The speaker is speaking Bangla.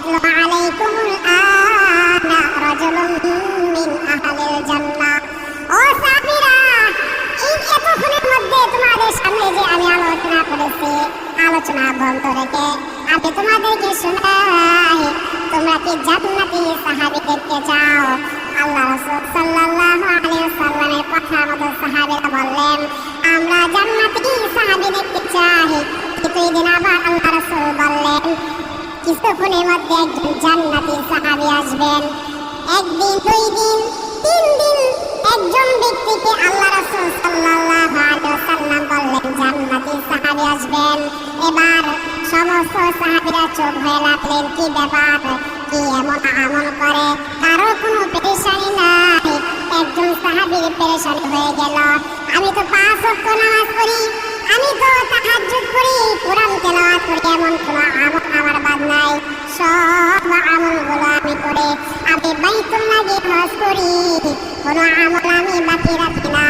ইয়াতলু আলাইকুমুল আনা রাজুলুম মিন আহলিল জান্নাহ। ও সাহাবীরা, এই এতক্ষণের মধ্যে তোমাদের সামনে যে আমি আলোচনা করেছি, আলোচনা বন্ধ রেখে আমি তোমাদেরকে শোনাই, তোমরা কি জান্নাতি সাহাবী দেখতে চাও? আল্লাহ রাসূল সাল্লাল্লাহু আলাইহি ওয়াসাল্লামের কথা মতো সাহাবীরা বললেন, আমরা জান্নাতি সাহাবী দেখতে চাই। কিছুদিন আবার আল্লাহ রাসূল বললেন, কিছুক্ষণের মধ্যে একজন জান্নাতি সাহাবী আসবেন। একদিন, দুই দিন, তিন দিন একজন ব্যক্তিকে আল্লাহ রাসূল সাল্লাল্লাহু আলাইহি ওয়াসাল্লাম বললেন জান্নাতি সাহাবী আসবেন। এবার সমস্ত সাহাবীরা চুপ হয়ে লাগলেন, কি ব্যাপার, কি এমন আমল করে, কারো কোনো পেরেশানি নাই। একজন সাহাবীর পেরেশানি হয়ে গেল, আমি তো 5 ওয়াক্ত নামাজ পড়ি, আমি তো তাহাজ্জুদ করি, কোরআন তেলাওয়াত করি, এমন কোনো আমল আমার বাদ নাই, সব আমলগুলো আমি করি, আমি বাইতুল্লাহে হজ করি, কোনো আমল আমি বাকি রাখি না।